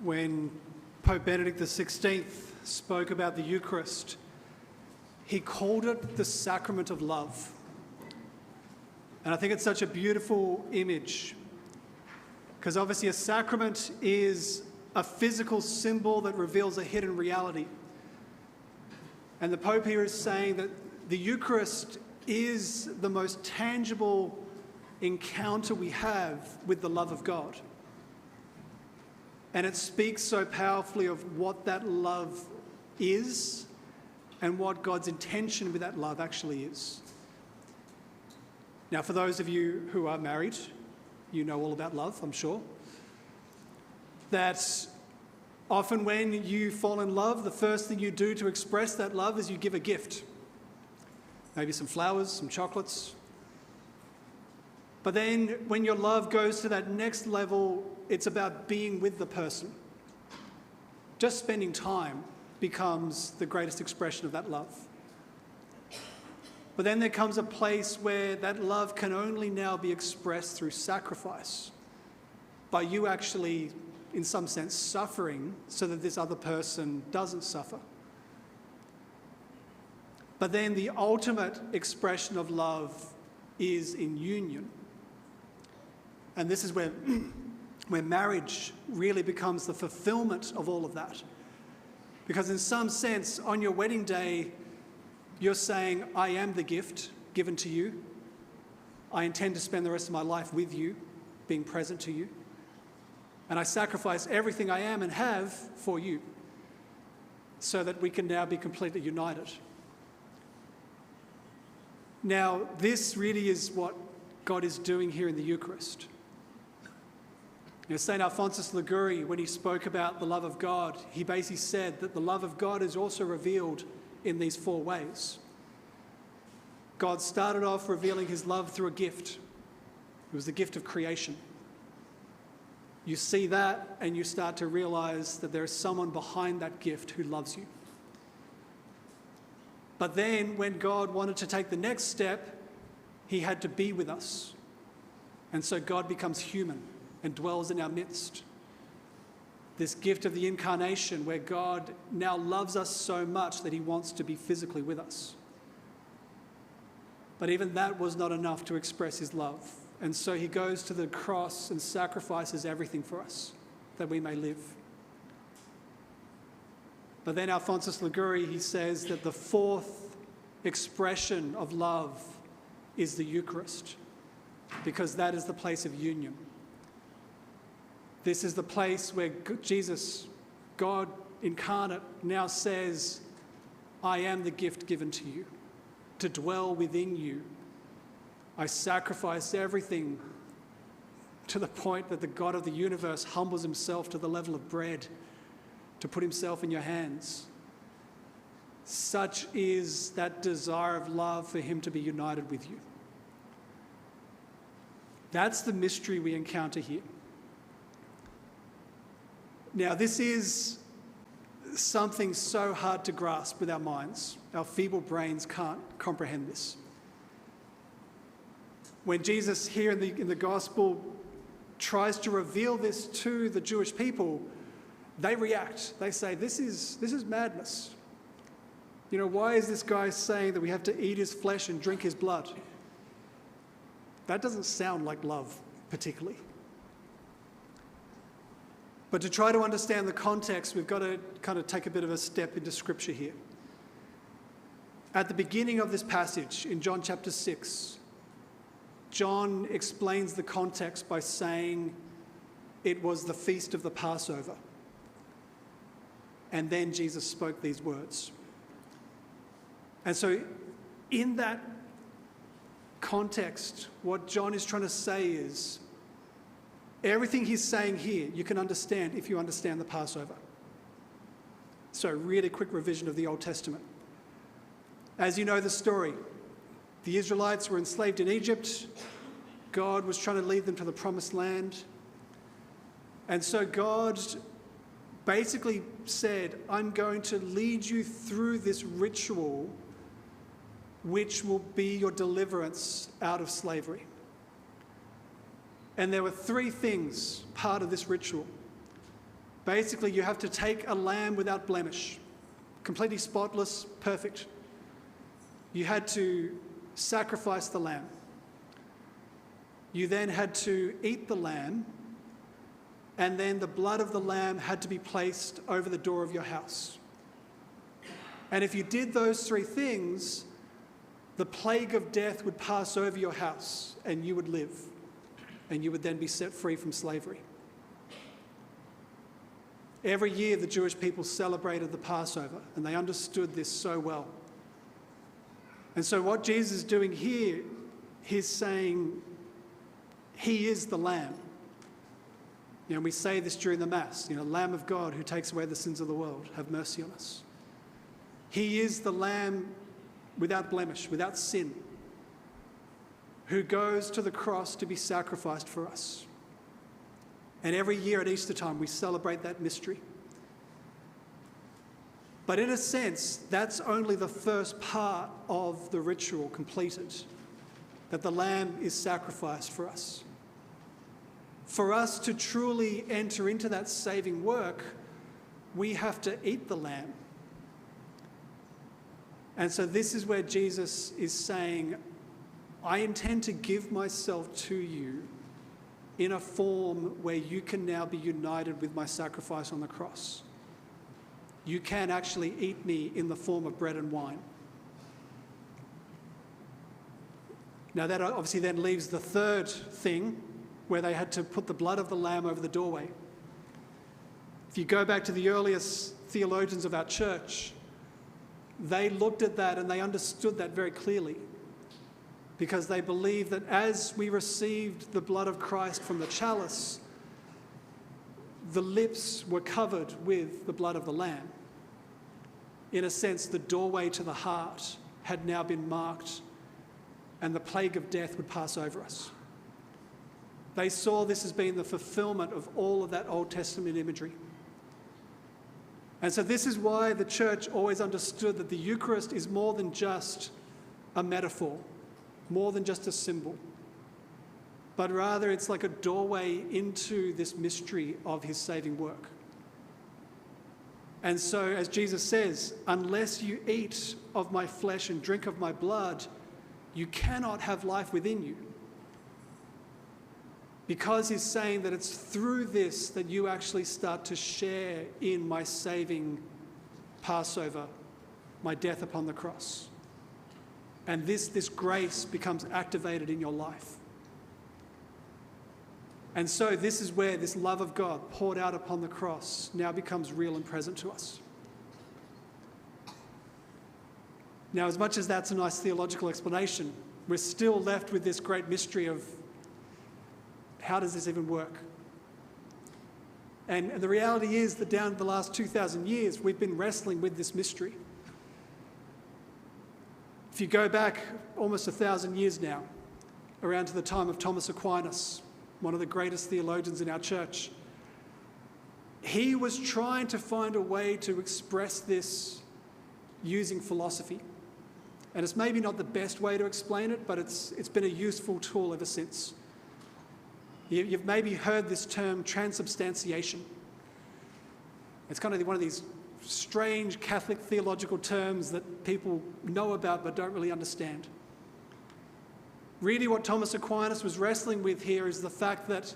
When Pope Benedict XVI spoke about the Eucharist, he called it the Sacrament of Love. And I think it's such a beautiful image, because obviously a sacrament is a physical symbol that reveals a hidden reality. And the Pope here is saying that the Eucharist is the most tangible encounter we have with the love of God. And it speaks so powerfully of what that love is and what God's intention with that love actually is. Now, for those of you who are married, you know all about love, I'm sure. That often when you fall in love, the first thing you do to express that love is you give a gift. Maybe some flowers, some chocolates. But then when your love goes to that next level, it's about being with the person. Just spending time becomes the greatest expression of that love. But then there comes a place where that love can only now be expressed through sacrifice, by you actually, in some sense, suffering so that this other person doesn't suffer. But then the ultimate expression of love is in union. And this is where marriage really becomes the fulfillment of all of that. Because in some sense, on your wedding day, you're saying, I am the gift given to you. I intend to spend the rest of my life with you, being present to you. And I sacrifice everything I am and have for you, so that we can now be completely united. Now, this really is what God is doing here in the Eucharist. You know, St. Alphonsus Liguori, when he spoke about the love of God, he basically said that the love of God is also revealed in these four ways. God started off revealing his love through a gift. It was the gift of creation. You see that and you start to realize that there is someone behind that gift who loves you. But then when God wanted to take the next step, he had to be with us. And so God becomes human and dwells in our midst. This gift of the incarnation, where God now loves us so much that he wants to be physically with us. But even that was not enough to express his love. And so he goes to the cross and sacrifices everything for us, that we may live. But then Alphonsus Liguori, he says that the fourth expression of love is the Eucharist, because that is the place of union. This is the place where Jesus, God incarnate, now says, I am the gift given to you, to dwell within you. I sacrifice everything, to the point that the God of the universe humbles himself to the level of bread to put himself in your hands. Such is that desire of love for him to be united with you. That's the mystery we encounter here. Now, this is something so hard to grasp with our minds. Our feeble brains can't comprehend this. When Jesus here in the gospel tries to reveal this to the Jewish people, they react. They say, this is madness. You know, why is this guy saying that we have to eat his flesh and drink his blood? That doesn't sound like love, particularly. But to try to understand the context, we've got to kind of take a bit of a step into Scripture here. At the beginning of this passage, in John chapter 6, John explains the context by saying it was the feast of the Passover. And then Jesus spoke these words. And so in that context, what John is trying to say is, everything he's saying here, you can understand if you understand the Passover. So, really quick revision of the Old Testament. As you know the story, the Israelites were enslaved in Egypt. God was trying to lead them to the promised land. And so God basically said, I'm going to lead you through this ritual which will be your deliverance out of slavery. And there were three things part of this ritual. Basically, you have to take a lamb without blemish, completely spotless, perfect. You had to sacrifice the lamb. You then had to eat the lamb, and then the blood of the lamb had to be placed over the door of your house. And if you did those three things, the plague of death would pass over your house and you would live, and you would then be set free from slavery. Every year the Jewish people celebrated the Passover, and they understood this so well. And so what Jesus is doing here, he's saying he is the Lamb. You know, we say this during the Mass, Lamb of God who takes away the sins of the world, have mercy on us. He is the Lamb without blemish, without sin, who goes to the cross to be sacrificed for us. And every year at Easter time, we celebrate that mystery. But in a sense, that's only the first part of the ritual completed, that the lamb is sacrificed for us. For us to truly enter into that saving work, we have to eat the lamb. And so this is where Jesus is saying, I intend to give myself to you in a form where you can now be united with my sacrifice on the cross. You can actually eat me in the form of bread and wine. Now that obviously then leaves the third thing, where they had to put the blood of the lamb over the doorway. If you go back to the earliest theologians of our church, they looked at that and they understood that very clearly, because they believed that as we received the blood of Christ from the chalice, the lips were covered with the blood of the Lamb. In a sense, the doorway to the heart had now been marked, and the plague of death would pass over us. They saw this as being the fulfillment of all of that Old Testament imagery. And so this is why the church always understood that the Eucharist is more than just a metaphor, more than just a symbol, but rather it's like a doorway into this mystery of his saving work. And so, as Jesus says, unless you eat of my flesh and drink of my blood, you cannot have life within you. Because he's saying that it's through this that you actually start to share in my saving Passover, my death upon the cross. And this grace becomes activated in your life. And so this is where this love of God poured out upon the cross now becomes real and present to us. Now, as much as that's a nice theological explanation, we're still left with this great mystery of how does this even work? And the reality is that down the last 2,000 years, we've been wrestling with this mystery. If you go back almost 1,000 years now, around to the time of Thomas Aquinas, one of the greatest theologians in our church, he was trying to find a way to express this using philosophy. And it's maybe not the best way to explain it, but it's been a useful tool ever since. You've maybe heard this term transubstantiation. It's kind of one of these strange Catholic theological terms that people know about but don't really understand. Really what Thomas Aquinas was wrestling with here is the fact that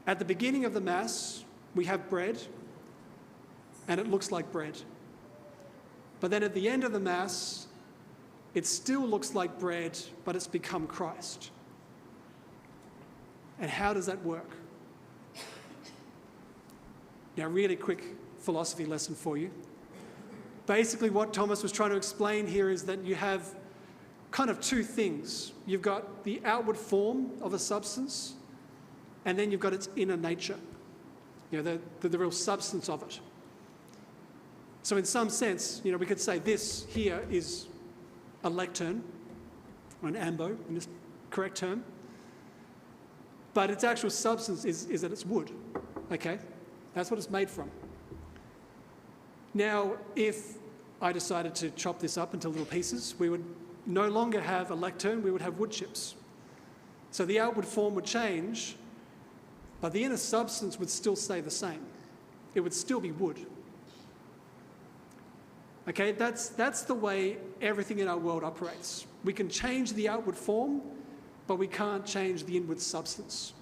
at the beginning of the Mass, we have bread, and it looks like bread. But then at the end of the Mass, it still looks like bread, but it's become Christ. And how does that work? Now, really quick philosophy lesson for you. Basically, what Thomas was trying to explain here is that you have kind of two things. You've got the outward form of a substance, and then you've got its inner nature, the real substance of it. So in some sense, we could say this here is a lectern, or an ambo, in this correct term. But its actual substance is that it's wood, okay? That's what it's made from. Now, if I decided to chop this up into little pieces, we would no longer have a lectern, we would have wood chips. So the outward form would change, but the inner substance would still stay the same. it would still be wood. Okay, that's the way everything in our world operates. We can change the outward form, but we can't change the inward substance.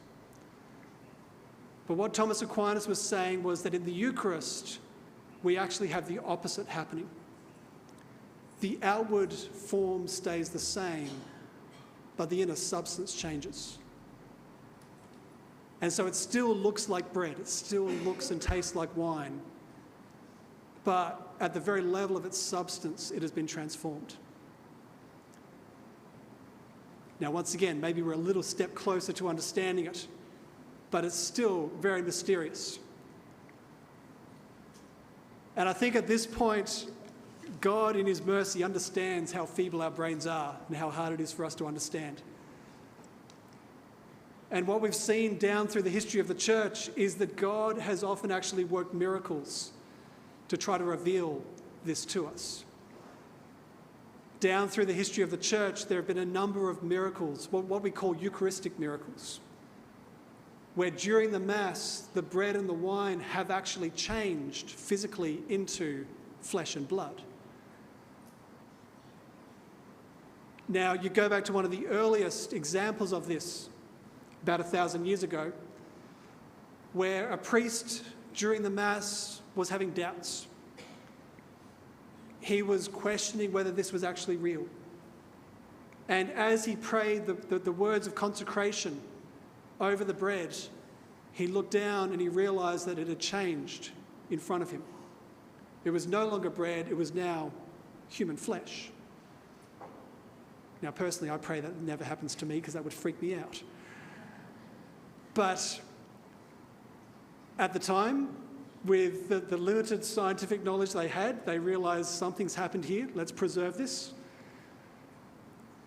But what Thomas Aquinas was saying was that in the Eucharist, we actually have the opposite happening. The outward form stays the same, but the inner substance changes. And so it still looks like bread, it still looks and tastes like wine, but at the very level of its substance, it has been transformed. Now, once again, maybe we're a little step closer to understanding it, but it's still very mysterious. And I think at this point, God in his mercy understands how feeble our brains are and how hard it is for us to understand. And what we've seen down through the history of the church is that God has often actually worked miracles to try to reveal this to us. Down through the history of the church, there have been a number of miracles, what we call Eucharistic miracles, where during the Mass, the bread and the wine have actually changed physically into flesh and blood. Now, you go back to one of the earliest examples of this, about 1,000 years ago, where a priest during the Mass was having doubts. He was questioning whether this was actually real. And as he prayed the words of consecration over the bread, he looked down and he realised that it had changed in front of him. It was no longer bread, it was now human flesh. Now, personally, I pray that never happens to me because that would freak me out. But at the time, with the limited scientific knowledge they had, they realised something's happened here, let's preserve this.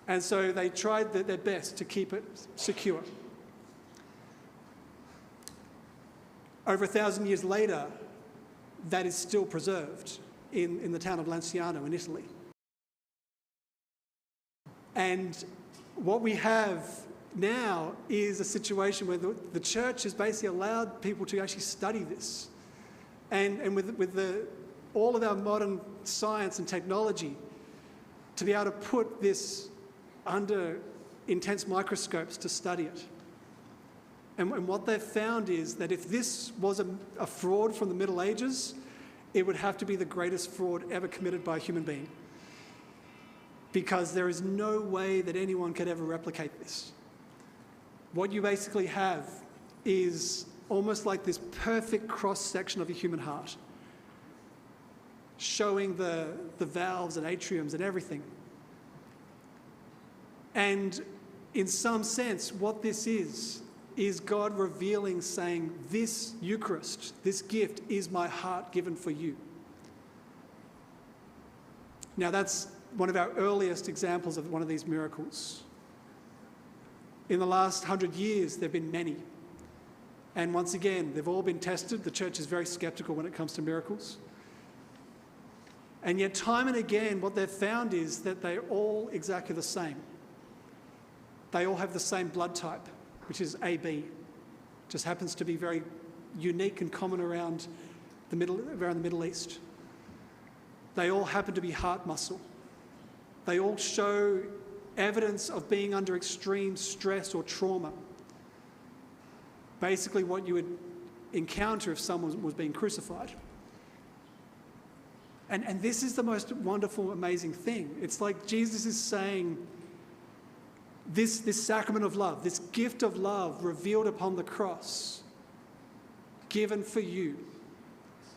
And so they tried their best to keep it secure. Over 1,000 years later, that is still preserved in the town of Lanciano in Italy. And what we have now is a situation where the church has basically allowed people to actually study this. And with all of our modern science and technology, to be able to put this under intense microscopes to study it. And what they've found is that if this was a fraud from the Middle Ages, it would have to be the greatest fraud ever committed by a human being. Because there is no way that anyone could ever replicate this. What you basically have is almost like this perfect cross-section of a human heart, showing the valves and atriums and everything. And in some sense, what this is God revealing, saying, this Eucharist, this gift is my heart given for you. Now that's one of our earliest examples of one of these miracles. In the last 100 years, there have been many. And once again, they've all been tested. The church is very skeptical when it comes to miracles. And yet time and again, what they've found is that they're all exactly the same. They all have the same blood type, which is AB. Just happens to be very unique and common around the Middle East. They all happen to be heart muscle. They all show evidence of being under extreme stress or trauma. Basically what you would encounter if someone was being crucified. And this is the most wonderful, amazing thing. It's like Jesus is saying, this sacrament of love, this gift of love revealed upon the cross, given for you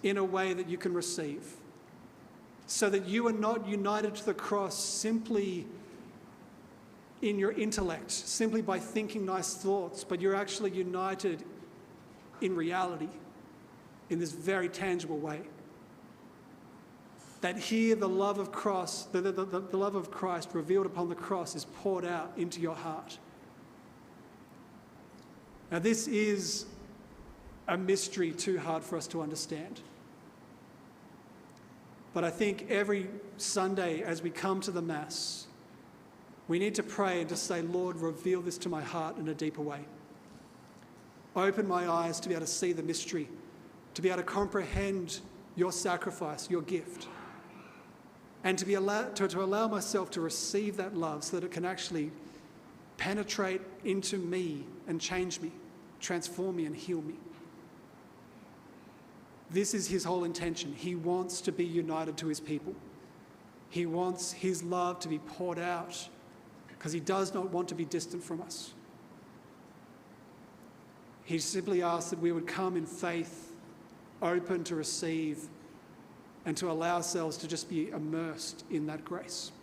in a way that you can receive. So that you are not united to the cross simply in your intellect, simply by thinking nice thoughts, but you're actually united in reality, in this very tangible way. That here the love of Christ, the love of Christ revealed upon the cross is poured out into your heart. Now this is a mystery too hard for us to understand. But I think every Sunday as we come to the Mass, we need to pray and just say, Lord, reveal this to my heart in a deeper way. Open my eyes to be able to see the mystery, to be able to comprehend your sacrifice, your gift, and to allow myself to receive that love so that it can actually penetrate into me and change me, transform me and heal me. This is his whole intention. He wants to be united to his people. He wants his love to be poured out because he does not want to be distant from us. He simply asks that we would come in faith, open to receive, and to allow ourselves to just be immersed in that grace.